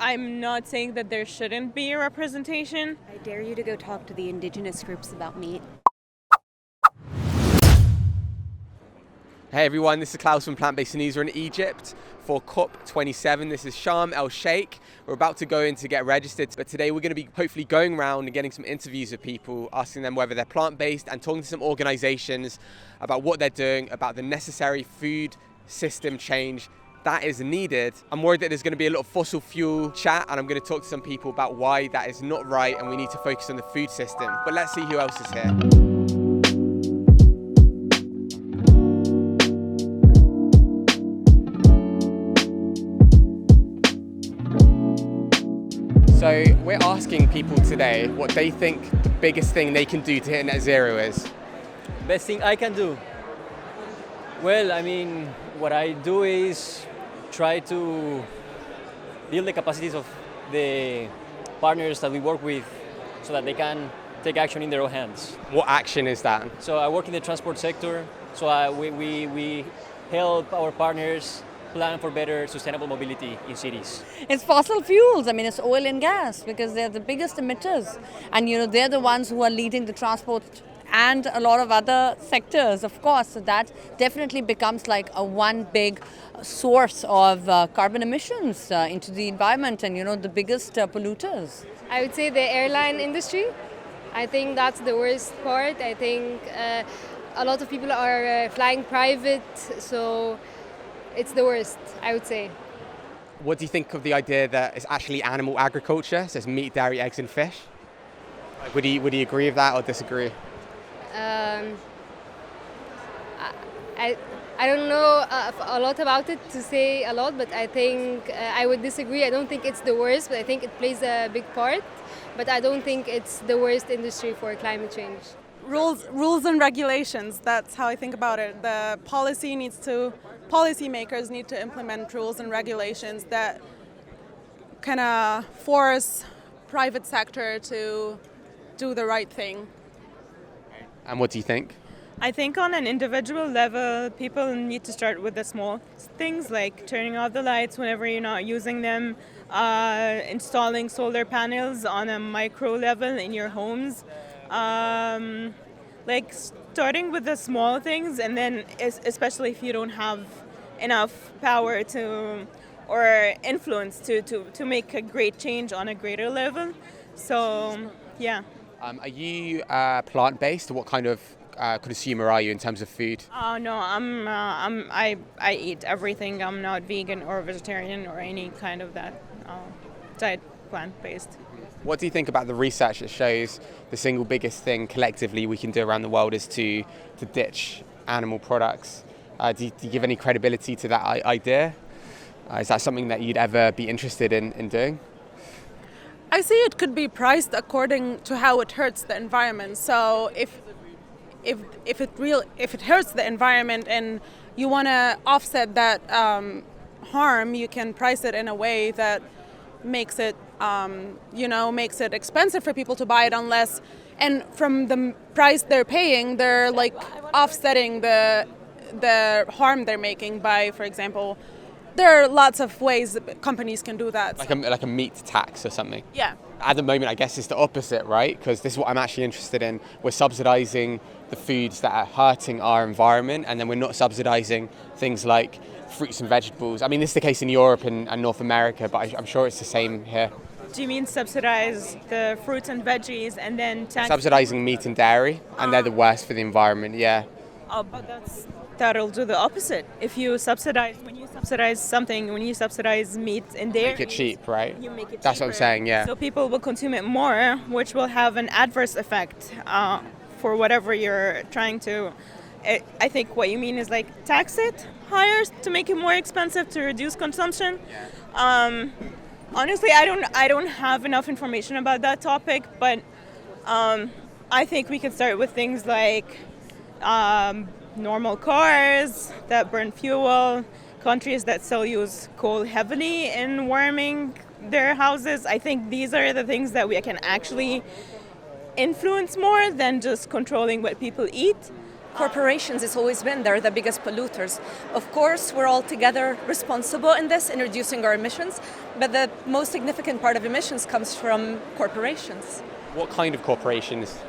I'm not saying that there shouldn't be a representation. I dare you to go talk to the indigenous groups about meat. Hey everyone, this is Klaus from Plant-Based News. We're in Egypt for COP27. This is Sharm el-Sheikh. We're about to go in to get registered, but today we're going to be hopefully going around and getting some interviews with people, asking them whether they're plant-based and talking to some organizations about what they're doing, about the necessary food system change that is needed. I'm worried that there's going to be a lot of fossil fuel chat, and I'm going to talk to some people about why that is not right and we need to focus on the food system. But let's see who else is here. So we're asking people today what they think the biggest thing they can do to hit net zero is. Best thing I can do? Well, I mean, what I do is try to build the capacities of the partners that we work with so that they can take action in their own hands. What action is that? So I work in the transport sector, so we help our partners plan for better sustainable mobility in cities. It's fossil fuels. I mean, it's oil and gas because they're the biggest emitters. And, they're the ones who are leading the transport and a lot of other sectors, of course. So that definitely becomes like a one big source of carbon emissions into the environment and, the biggest polluters. I would say the airline industry. I think that's the worst part. I think a lot of people are flying private, so it's the worst, I would say. What do you think of the idea that it's actually animal agriculture, so it's meat, dairy, eggs and fish? Would you agree with that or disagree? I don't know a lot about it to say a lot, but I think I would disagree. I don't think it's the worst, but I think it plays a big part. But I don't think it's the worst industry for climate change. Rules and regulations, that's how I think about it. The policymakers need to implement rules and regulations that kind of force private sector to do the right thing. And what do you think? I think on an individual level, people need to start with the small things like turning off the lights whenever you're not using them, installing solar panels on a micro level in your homes. Like starting with the small things, and then especially if you don't have enough power or influence to make a great change on a greater level. So, yeah. Are you plant-based? What kind of consumer are you in terms of food? Oh no, I eat everything. I'm not vegan or vegetarian or any kind of that diet, plant-based. What do you think about the research that shows the single biggest thing collectively we can do around the world is to ditch animal products? Do you give any credibility to that idea? Is that something that you'd ever be interested in doing? I see it could be priced according to how it hurts the environment. So if it hurts the environment and you want to offset that harm, you can price it in a way that makes it expensive for people to buy it unless, and from the price they're paying, they're like offsetting the harm they're making by, for example, there are lots of ways that companies can do that. Like a meat tax or something? Yeah. At the moment, I guess it's the opposite, right? Because this is what I'm actually interested in. We're subsidizing the foods that are hurting our environment, and then we're not subsidizing things like fruits and vegetables. I mean, this is the case in Europe and North America, but I'm sure it's the same here. Do you mean subsidize the fruits and veggies and then tax? Subsidizing meat and dairy, and they're the worst for the environment, yeah. Oh, but that'll do the opposite. When you subsidize meat and dairy, Make it cheap, right? You make it That's what I'm cheaper. saying, yeah. So people will consume it more, which will have an adverse effect for whatever you're trying to. I think what you mean is like tax it higher to make it more expensive to reduce consumption. Yeah. Honestly, I don't have enough information about that topic, but I think we could start with things like normal cars that burn fuel, countries that still use coal heavily in warming their houses. I think these are the things that we can actually influence more than just controlling what people eat. Corporations, it's always been, they're the biggest polluters. Of course, we're all together responsible in this, in reducing our emissions, but the most significant part of emissions comes from corporations. What kind of corporations?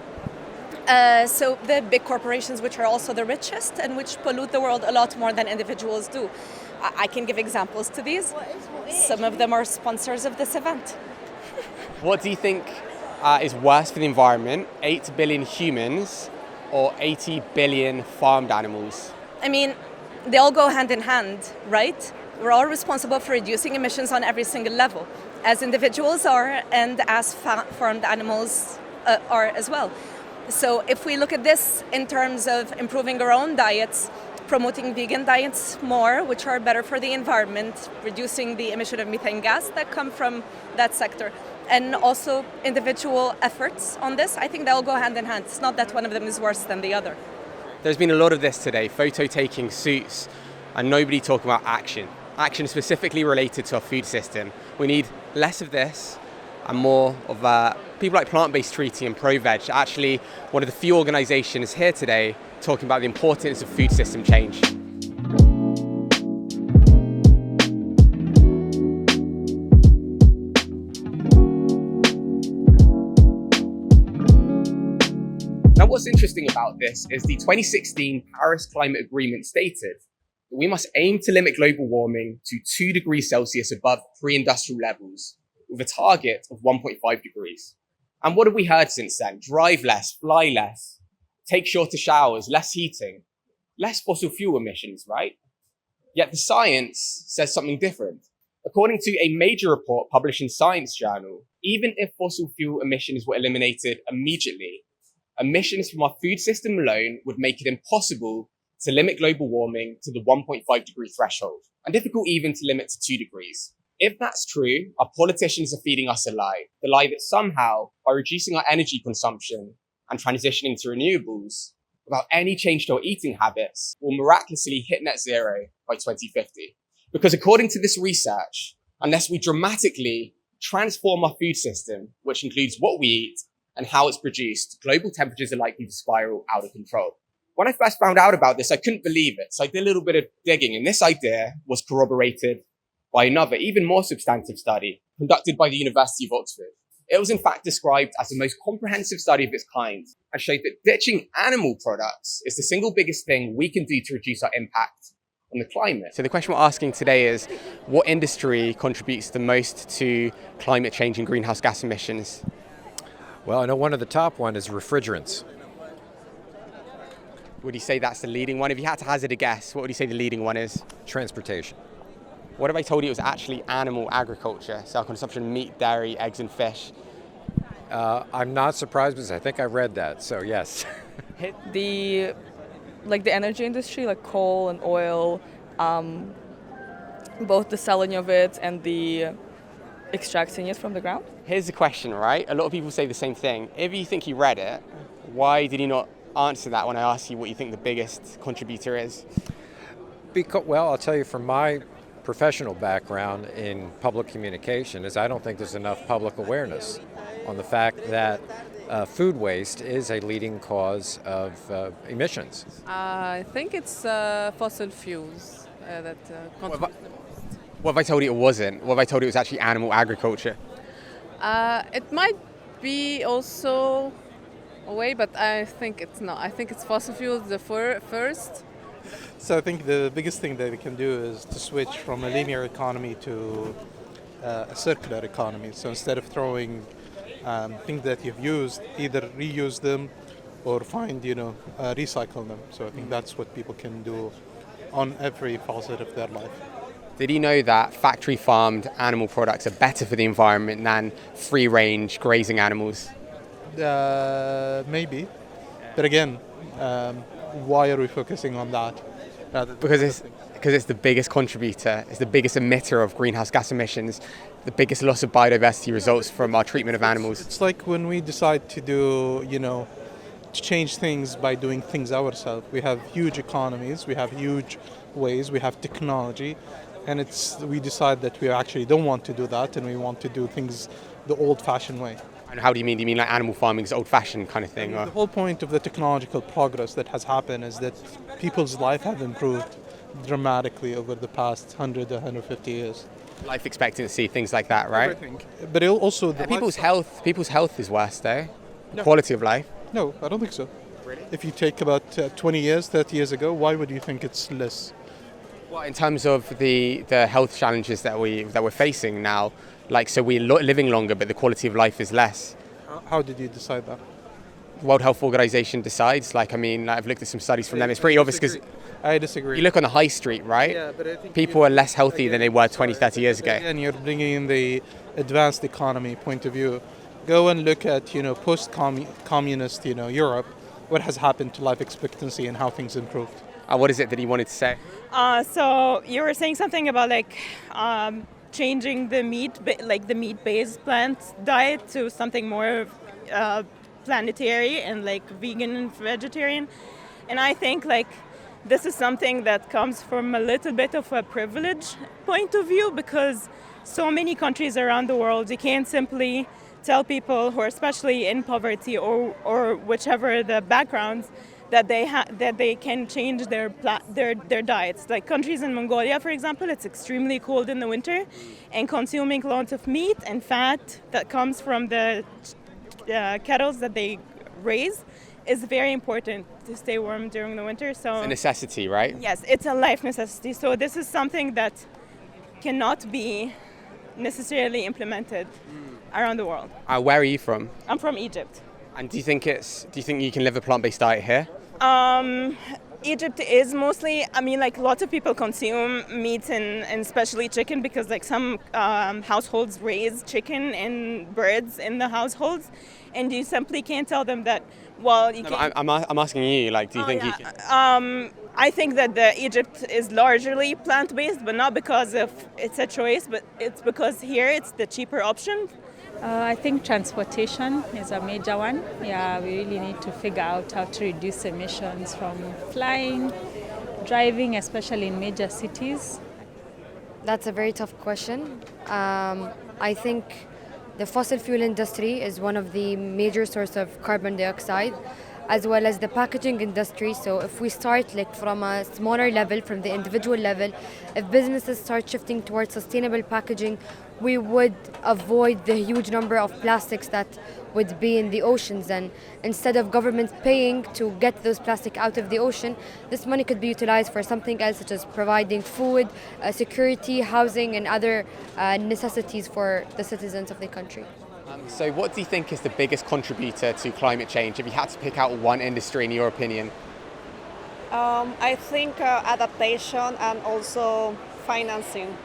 So the big corporations, which are also the richest and which pollute the world a lot more than individuals do. I can give examples to these. Some of them are sponsors of this event. What do you think is worse for the environment, 8 billion humans or 80 billion farmed animals? I mean, they all go hand in hand, right? We're all responsible for reducing emissions on every single level, as individuals are and as farmed animals are as well. So if we look at this in terms of improving our own diets, promoting vegan diets more, which are better for the environment, reducing the emission of methane gas that come from that sector, and also individual efforts on this, I think they all go hand in hand. It's not that one of them is worse than the other. There's been a lot of this today, photo-taking suits, and nobody talking about action. Action specifically related to our food system. We need less of this and more of people like Plant-Based Treaty and ProVeg, actually one of the few organisations here today talking about the importance of food system change. Now, what's interesting about this is the 2016 Paris Climate Agreement stated that we must aim to limit global warming to 2 degrees Celsius above pre-industrial levels, with a target of 1.5 degrees. And what have we heard since then? Drive less, fly less, take shorter showers, less heating, less fossil fuel emissions, right? Yet the science says something different. According to a major report published in Science Journal, even if fossil fuel emissions were eliminated immediately, emissions from our food system alone would make it impossible to limit global warming to the 1.5 degree threshold, and difficult even to limit to 2 degrees. If that's true, our politicians are feeding us a lie. The lie that somehow, by reducing our energy consumption and transitioning to renewables, without any change to our eating habits, we'll miraculously hit net zero by 2050. Because according to this research, unless we dramatically transform our food system, which includes what we eat and how it's produced, global temperatures are likely to spiral out of control. When I first found out about this, I couldn't believe it. So I did a little bit of digging, and this idea was corroborated by another, even more substantive study conducted by the University of Oxford. It was in fact described as the most comprehensive study of its kind and showed that ditching animal products is the single biggest thing we can do to reduce our impact on the climate. So the question we're asking today is, what industry contributes the most to climate change and greenhouse gas emissions? Well, I know one of the top one is refrigerants. Would you say that's the leading one? If you had to hazard a guess, what would you say the leading one is? Transportation. What if I told you it was actually animal agriculture, so our consumption of meat, dairy, eggs and fish? I'm not surprised because I think I read that, so yes. The energy industry, like coal and oil, both the selling of it and the extracting it from the ground. Here's the question, right? A lot of people say the same thing. If you think you read it, why did you not answer that when I asked you what you think the biggest contributor is? Because, well, I'll tell you from my professional background in public communication is I don't think there's enough public awareness on the fact that food waste is a leading cause of emissions. I think it's fossil fuels that contribute the most. What if I told you it wasn't? What if I told you it was actually animal agriculture? It might be also a way, but I think it's not. I think it's fossil fuels the first. So I think the biggest thing that we can do is to switch from a linear economy to a circular economy. So instead of throwing things that you've used, either reuse them or recycle them. So I think that's what people can do on every facet of their life. Did you know that factory farmed animal products are better for the environment than free range grazing animals? Maybe. But again, why are we focusing on that? Because it's the biggest contributor, it's the biggest emitter of greenhouse gas emissions, the biggest loss of biodiversity results from our treatment of animals. It's like when we decide to do, to change things by doing things ourselves. We have huge economies, we have huge ways, we have technology, and we decide that we actually don't want to do that and we want to do things the old-fashioned way. And how do you mean? Do you mean like animal farming is old-fashioned kind of thing? The whole point of the technological progress that has happened is that people's life have improved dramatically over the past 100 to 150 years. Life expectancy, things like that, right? Everything. But also the People's health is worse though. No. Quality of life. No, I don't think so. Really? If you take about 20 years, 30 years ago, why would you think it's less? Well, in terms of the health challenges that we're facing now, like so we're living longer, but the quality of life is less. How did you decide that? World Health Organization decides. Like, I mean, I've looked at some studies from them. It's pretty obvious because I disagree. you look on the high street, right? Yeah, but I think people are less healthy than they were 20, 30 years ago. And you're bringing in the advanced economy point of view. Go and look at, post-communist, Europe. What has happened to life expectancy and how things improved? What is it that he wanted to say? So you were saying something about changing the meat-based plant diet to something more planetary and vegan and vegetarian. And I think this is something that comes from a little bit of a privilege point of view, because so many countries around the world, you can't simply tell people who are especially in poverty or whichever the backgrounds that they can change their diets. Like countries in Mongolia, for example, it's extremely cold in the winter, and consuming lots of meat and fat that comes from the cattle that they raise is very important to stay warm during the winter. So it's a necessity, right? Yes, it's a life necessity. So this is something that cannot be necessarily implemented around the world. Where are you from? I'm from Egypt. And do you think you can live a plant-based diet here? Egypt is mostly, lots of people consume meat and especially chicken, because some households raise chicken and birds in the households, and you simply can't tell them that, you can't. I'm asking you, do you think you can? I think that Egypt is largely plant-based, but not because it's a choice, but it's because here it's the cheaper option. I think transportation is a major one. Yeah, we really need to figure out how to reduce emissions from flying, driving, especially in major cities. That's a very tough question. I think the fossil fuel industry is one of the major sources of carbon dioxide, as well as the packaging industry. So if we start from a smaller level, from the individual level, if businesses start shifting towards sustainable packaging, we would avoid the huge number of plastics that would be in the oceans. And instead of governments paying to get those plastic out of the ocean, this money could be utilized for something else, such as providing food, security, housing, and other necessities for the citizens of the country. So what do you think is the biggest contributor to climate change, if you had to pick out one industry in your opinion? I think adaptation and also financing.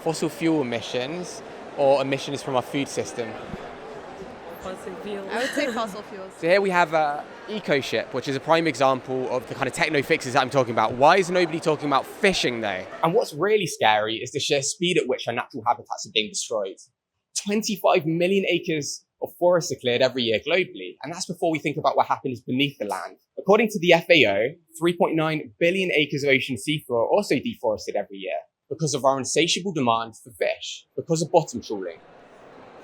Fossil fuel emissions or emissions from our food system? Fossil fuels. I would say fossil fuels. So here we have EcoShip, which is a prime example of the kind of techno fixes that I'm talking about. Why is nobody talking about fishing though? And what's really scary is the sheer speed at which our natural habitats are being destroyed. 25 million acres of forests are cleared every year globally, and that's before we think about what happens beneath the land. According to the FAO, 3.9 billion acres of ocean seafloor are also deforested every year because of our insatiable demand for fish, because of bottom trawling.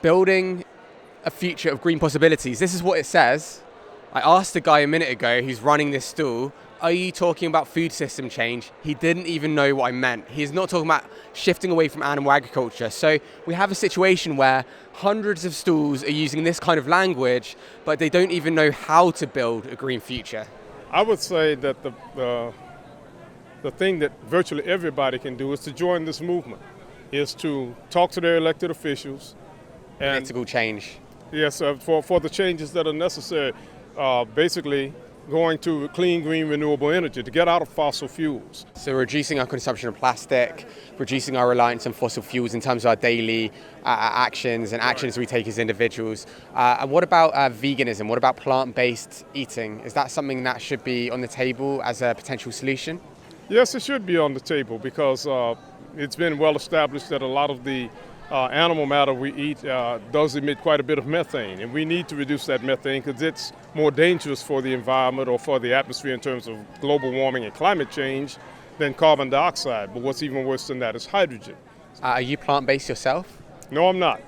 Building a future of green possibilities. This is what it says. I asked a guy a minute ago who's running this stall, are you talking about food system change? He didn't even know what I meant. He's not talking about shifting away from animal agriculture. So we have a situation where hundreds of stalls are using this kind of language, but they don't even know how to build a green future. I would say that the thing that virtually everybody can do is to join this movement, is to talk to their elected officials. And political change. Yes, for the changes that are necessary, basically going to clean, green, renewable energy, to get out of fossil fuels. So reducing our consumption of plastic, reducing our reliance on fossil fuels in terms of our daily actions and actions we take as individuals. And what about veganism? What about plant-based eating? Is that something that should be on the table as a potential solution? Yes, it should be on the table, because it's been well established that a lot of the animal matter we eat does emit quite a bit of methane, and we need to reduce that methane because it's more dangerous for the environment or for the atmosphere in terms of global warming and climate change than carbon dioxide. But what's even worse than that is hydrogen. Are you plant-based yourself? No, I'm not.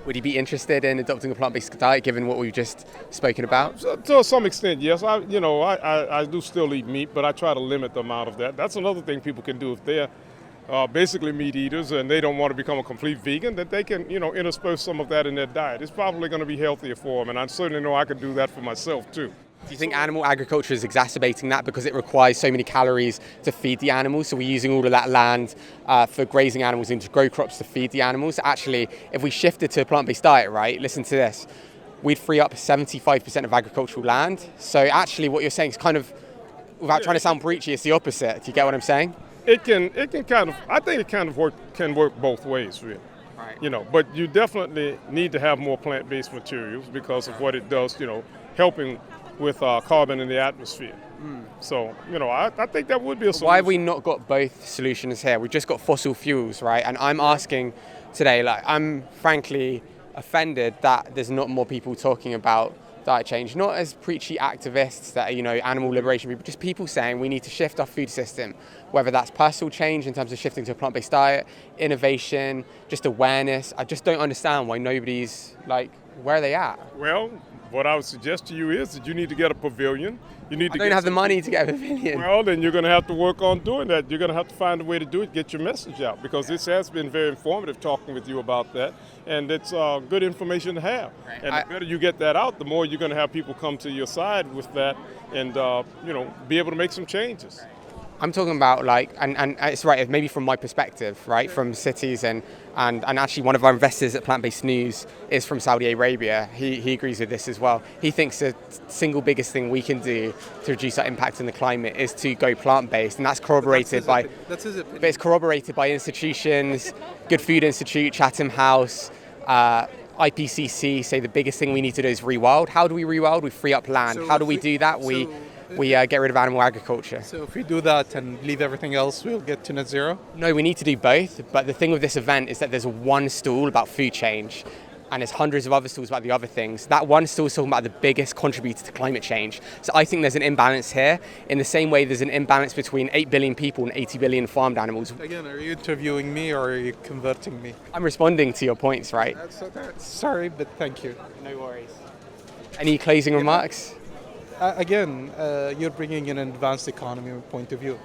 Would you be interested in adopting a plant-based diet given what we've just spoken about? To some extent, yes. I do still eat meat, but I try to limit the amount of that. That's another thing people can do if they're basically meat eaters and they don't want to become a complete vegan, that they can, intersperse some of that in their diet. It's probably going to be healthier for them, and I certainly know I could do that for myself too. Do you think animal agriculture is exacerbating that because it requires so many calories to feed the animals? So we're using all of that land for grazing animals and to grow crops to feed the animals. Actually, if we shifted to a plant-based diet, right, listen to this, we'd free up 75% of agricultural land. So actually what you're saying is kind of, without trying to sound preachy, it's the opposite. Do you get what I'm saying? It can kind of, I think it kind of can work both ways, really. Right. But you definitely need to have more plant-based materials because of what it does, helping with carbon in the atmosphere. So, I think that would be a solution. Why have we not got both solutions here? We've just got fossil fuels, right? And I'm asking today, I'm frankly offended that there's not more people talking about diet change, not as preachy activists that are, animal liberation people, just people saying we need to shift our food system, whether that's personal change in terms of shifting to a plant-based diet, innovation, just awareness. I just don't understand why nobody's where are they at? Well, what I would suggest to you is that you need to get a pavilion. I don't have the money to get a pavilion. Well, then you're going to have to work on doing that. You're going to have to find a way to do it, get your message out, because this has been very informative talking with you about that, and it's good information to have. Right. And the better you get that out, the more you're going to have people come to your side with that and, be able to make some changes. I'm talking about and it's right, maybe from my perspective, right, from cities and actually one of our investors at Plant-Based News is from Saudi Arabia. He agrees with this as well. He thinks the single biggest thing we can do to reduce our impact on the climate is to go plant-based, and that's corroborated by it's corroborated by institutions, Good Food Institute, Chatham House, IPCC say the biggest thing we need to do is rewild. How do we rewild? We free up land. How do we do that? We get rid of animal agriculture. So if we do that and leave everything else, we'll get to net zero? No, we need to do both. But the thing with this event is that there's one stall about food change, and there's hundreds of other stalls about the other things. That one stall is talking about the biggest contributor to climate change. So I think there's an imbalance here, in the same way there's an imbalance between 8 billion people and 80 billion farmed animals. Again, are you interviewing me or are you converting me? I'm responding to your points, right? Sorry, but thank you. No worries. Any closing remarks? Again, you're bringing in an advanced economy point of view.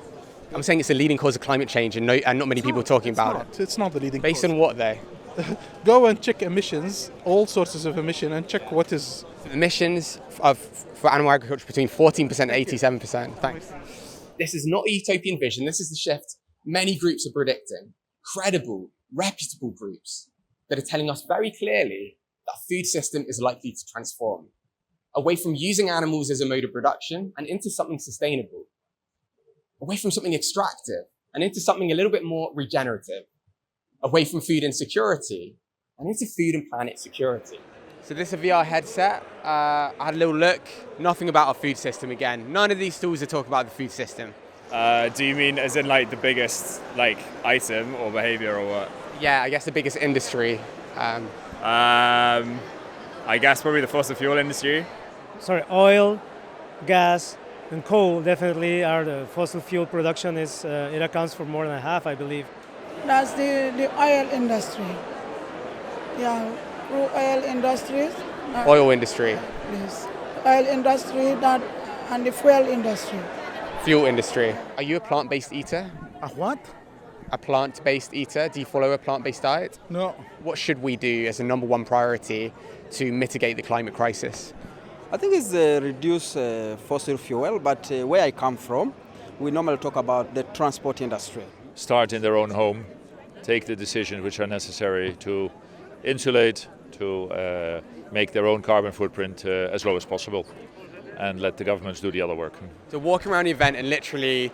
I'm saying it's a leading cause of climate change and not many people talking about it. It's not the leading Based cause. on what, though? Go and check emissions, all sources of emission, and check what is... Emissions for animal agriculture between 14% and 87%. Thanks. This is not a utopian vision. This is the shift many groups are predicting. Credible, reputable groups that are telling us very clearly that food system is likely to transform away from using animals as a mode of production and into something sustainable, away from something extractive and into something a little bit more regenerative, away from food insecurity and into food and planet security. So this is a VR headset. I had a little look, nothing about our food system again. None of these stalls are talking about the food system. Do you mean as in the biggest item or behavior or what? Yeah, I guess the biggest industry. I guess probably the fossil fuel industry. Sorry, oil, gas, and coal definitely are the fossil fuel production. It accounts for more than half, I believe. That's the oil industry. Yeah, crude oil industries. Oil industry. Yes, oil industry and the fuel industry. Fuel industry. Are you a plant-based eater? A what? A plant-based eater? Do you follow a plant-based diet? No. What should we do as a number one priority to mitigate the climate crisis? I think it's reduce fossil fuel, but where I come from, we normally talk about the transport industry. Start in their own home, take the decisions which are necessary to insulate, to make their own carbon footprint as low as possible, and let the governments do the other work. So walking around the event and literally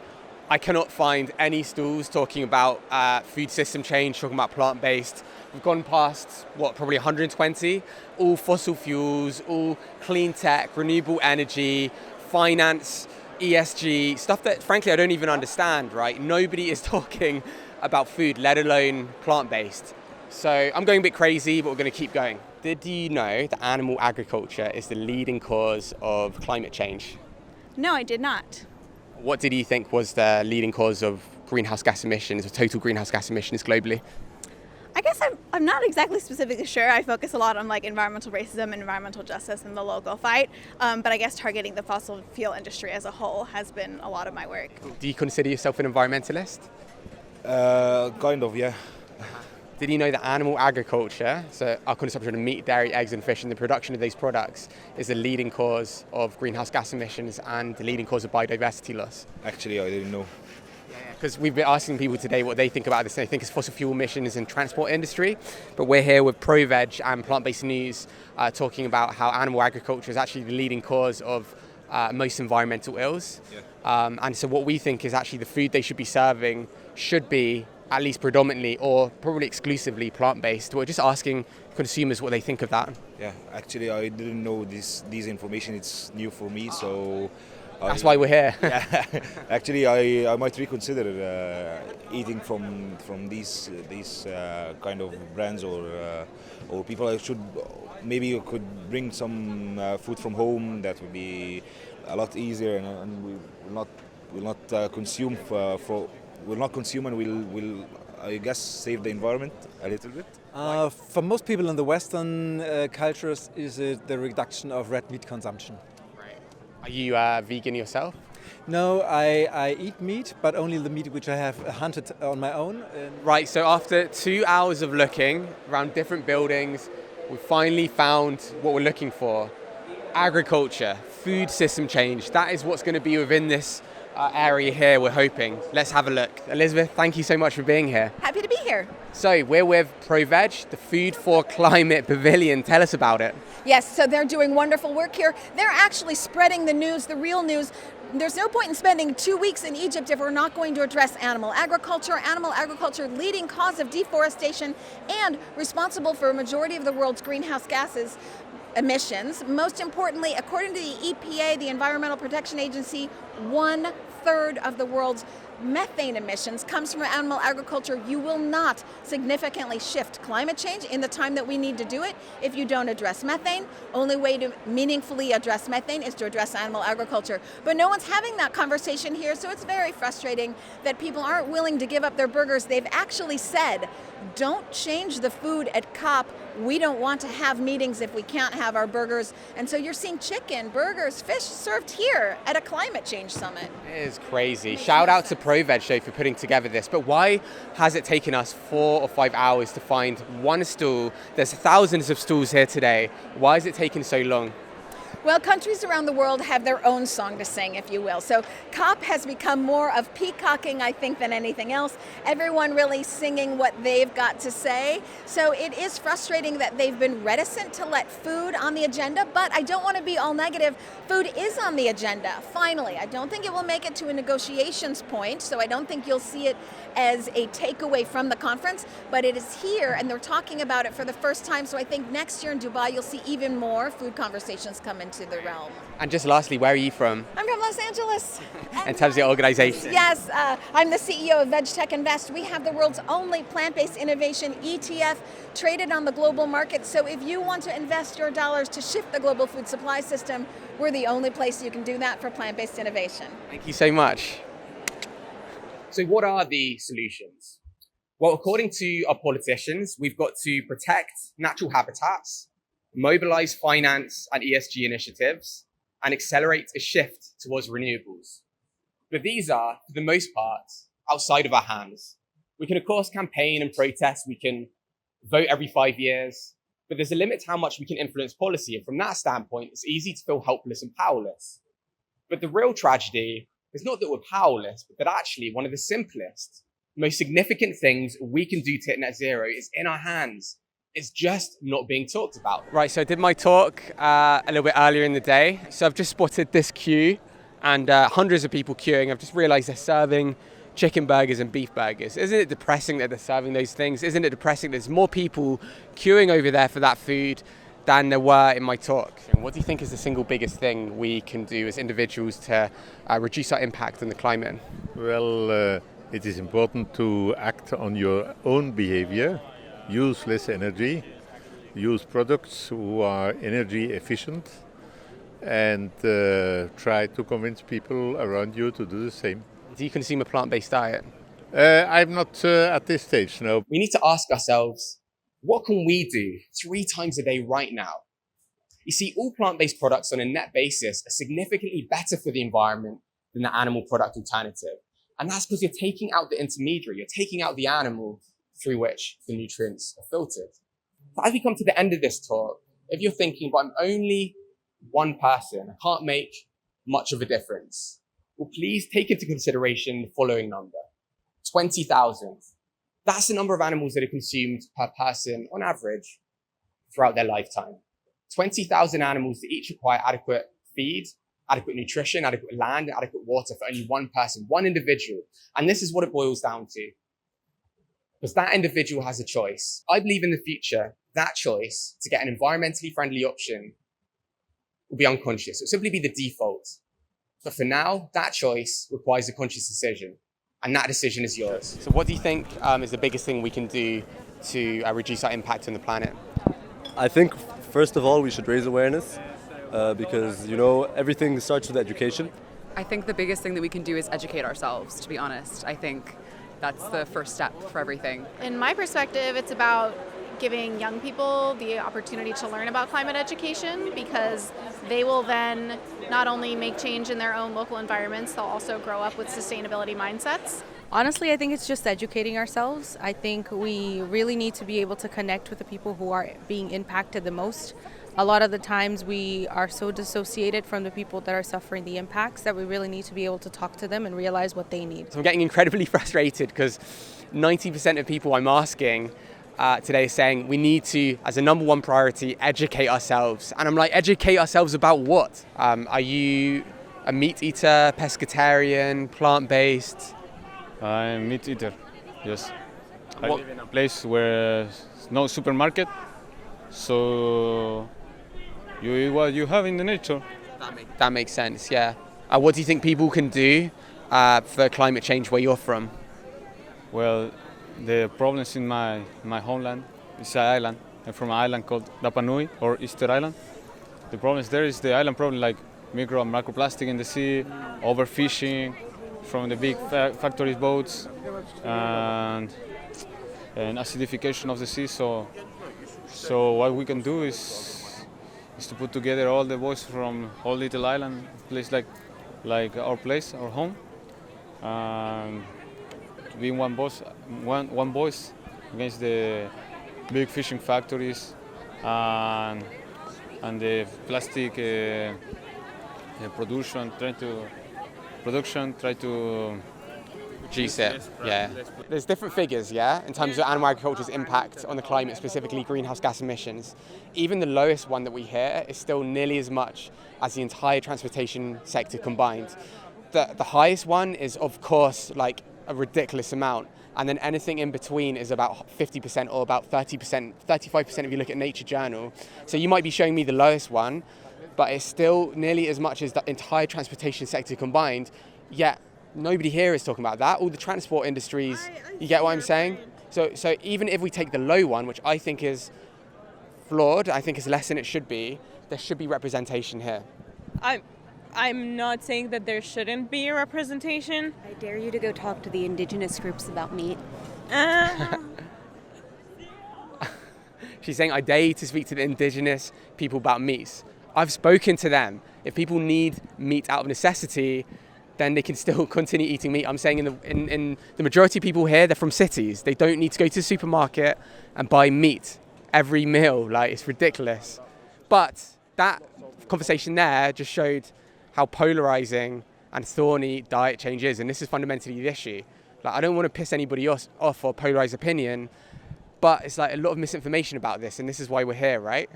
I cannot find any stalls talking about food system change, talking about plant-based. We've gone past, probably 120, all fossil fuels, all clean tech, renewable energy, finance, ESG, stuff that, frankly, I don't even understand, right? Nobody is talking about food, let alone plant-based. So I'm going a bit crazy, but we're going to keep going. Did you know that animal agriculture is the leading cause of climate change? No, I did not. What did you think was the leading cause of greenhouse gas emissions, or total greenhouse gas emissions globally? I guess I'm not exactly specifically sure. I focus a lot on like environmental racism and environmental justice in the local fight. But I guess targeting the fossil fuel industry as a whole has been a lot of my work. Do you consider yourself an environmentalist? Kind of, yeah. Did you know that animal agriculture, so our consumption of meat, dairy, eggs and fish and the production of those products is the leading cause of greenhouse gas emissions and the leading cause of biodiversity loss? Actually, I didn't know. Because we've been asking people today what they think about this. They think it's fossil fuel emissions in transport industry, but we're here with ProVeg and Plant-Based News talking about how animal agriculture is actually the leading cause of most environmental ills. Yeah. And so what we think is actually the food they should be serving should be at least predominantly or probably exclusively plant-based. We're just asking consumers what they think of that. Yeah, actually I didn't know this information. It's new for me, so... That's why we're here. Yeah, actually, I might reconsider eating from these kind of brands or people. I should maybe you could bring some food from home. That would be a lot easier, and we will not consume and will I guess save the environment a little bit. For most people in the Western cultures, is it the reduction of red meat consumption. Are you vegan yourself? No, I eat meat, but only the meat which I have hunted on my own. Right, so after 2 hours of looking around different buildings, we finally found what we're looking for. Agriculture, food system change, that is what's going to be within this area here, we're hoping. Let's have a look. Elizabeth, thank you so much for being here. Happy to be here. So we're with ProVeg, the Food for Climate Pavilion. Tell us about it. Yes, so they're doing wonderful work here. They're actually spreading the news, the real news. There's no point in spending 2 weeks in Egypt if we're not going to address animal agriculture. Animal agriculture, leading cause of deforestation and responsible for a majority of the world's greenhouse gases emissions. Most importantly, according to the EPA, the Environmental Protection Agency, 1/3 of the world's methane emissions comes from animal agriculture. You will not significantly shift climate change in the time that we need to do it if you don't address methane. Only way to meaningfully address methane is to address animal agriculture. But no one's having that conversation here, so it's very frustrating that people aren't willing to give up their burgers. They've actually said, don't change the food at COP. We don't want to have meetings if we can't have our burgers. And so you're seeing chicken, burgers, fish served here at a climate change summit. It is crazy. Shout out to ProVeg though for putting together this. But why has it taken us 4 or 5 hours to find one stall? There's thousands of stalls here today. Why is it taking so long? Well, countries around the world have their own song to sing, if you will. So COP has become more of peacocking, I think, than anything else. Everyone really singing what they've got to say. So it is frustrating that they've been reticent to let food on the agenda, but I don't want to be all negative. Food is on the agenda, finally. I don't think it will make it to a negotiations point, so I don't think you'll see it as a takeaway from the conference, but it is here, and they're talking about it for the first time. So I think next year in Dubai, you'll see even more food conversations come into the realm. And just lastly, where are you from? I'm from Los Angeles. In terms of your organization? Yes, I'm the CEO of VegTech Invest. We have the world's only plant-based innovation ETF traded on the global market. So if you want to invest your dollars to shift the global food supply system, we're the only place you can do that for plant-based innovation. Thank you so much. So what are the solutions? Well, according to our politicians, we've got to protect natural habitats, mobilize finance and ESG initiatives, and accelerate a shift towards renewables. But these are, for the most part, outside of our hands. We can, of course, campaign and protest. We can vote every 5 years, but there's a limit to how much we can influence policy. And from that standpoint, it's easy to feel helpless and powerless. But the real tragedy is not that we're powerless, but that actually one of the simplest, most significant things we can do to hit net zero is in our hands. It's just not being talked about. Right, so I did my talk a little bit earlier in the day. So I've just spotted this queue and hundreds of people queuing. I've just realized they're serving chicken burgers and beef burgers. Isn't it depressing that they're serving those things? Isn't it depressing there's more people queuing over there for that food than there were in my talk? And what do you think is the single biggest thing we can do as individuals to reduce our impact on the climate? Well, it is important to act on your own behavior. Use less energy, use products who are energy efficient, and try to convince people around you to do the same. Do you consume a plant-based diet? I'm not at this stage, no. We need to ask ourselves, what can we do 3 times a day right now? You see, all plant-based products on a net basis are significantly better for the environment than the animal product alternative. And that's because you're taking out the intermediary, you're taking out the animal through which the nutrients are filtered. So as we come to the end of this talk, if you're thinking, but I'm only one person, I can't make much of a difference, well, please take into consideration the following number, 20,000. That's the number of animals that are consumed per person on average throughout their lifetime. 20,000 animals that each require adequate feed, adequate nutrition, adequate land, and adequate water for only one person, one individual. And this is what it boils down to. Because that individual has a choice. I believe in the future, that choice to get an environmentally friendly option will be unconscious. It'll simply be the default. But for now, that choice requires a conscious decision. And that decision is yours. So what do you think is the biggest thing we can do to reduce our impact on the planet? I think, first of all, we should raise awareness because, you know, everything starts with education. I think the biggest thing that we can do is educate ourselves, to be honest. I think that's the first step for everything. In my perspective, it's about giving young people the opportunity to learn about climate education, because they will then not only make change in their own local environments, they'll also grow up with sustainability mindsets. Honestly, I think it's just educating ourselves. I think we really need to be able to connect with the people who are being impacted the most. A lot of the times we are so dissociated from the people that are suffering the impacts that we really need to be able to talk to them and realize what they need. So I'm getting incredibly frustrated because 90% of people I'm asking today is saying we need to, as a number one priority, educate ourselves. And I'm like, educate ourselves about what? Are you a meat eater, pescatarian, plant-based? I'm meat eater, yes. I live in a place where there's no supermarket, so you eat what you have in the nature. That makes sense, yeah. What do you think people can do for climate change where you're from? Well, the problems in my homeland is an island. I'm from an island called Rapa Nui, or Easter Island. The problems there is the island problem, like micro and macroplastic in the sea, overfishing from the big factories boats, and acidification of the sea. So what we can do is to put together all the boys from whole little island, place like our place, our home, and be one voice against the big fishing factories and the plastic production, try to reduce it, yeah. There's different figures, yeah, in terms of animal agriculture's impact on the climate, specifically greenhouse gas emissions. Even the lowest one that we hear is still nearly as much as the entire transportation sector combined. The highest one is, of course, like a ridiculous amount, and then anything in between is about 50% or about 30%, 35% if you look at Nature Journal. So you might be showing me the lowest one, but it's still nearly as much as the entire transportation sector combined, yet nobody here is talking about that. All the transport industries, you get what I'm saying? So even if we take the low one, which I think is flawed, I think is less than it should be, there should be representation here. I'm not saying that there shouldn't be a representation. I dare you to go talk to the indigenous groups about meat. She's saying, I dare you to speak to the indigenous people about meat. I've spoken to them. If people need meat out of necessity, then they can still continue eating meat. I'm saying in the majority of people here, they're from cities. They don't need to go to the supermarket and buy meat every meal. Like, it's ridiculous. But that conversation there just showed how polarizing and thorny diet change is. And this is fundamentally the issue. Like, I don't want to piss anybody off or polarize opinion, but it's like a lot of misinformation about this. And this is why we're here, right?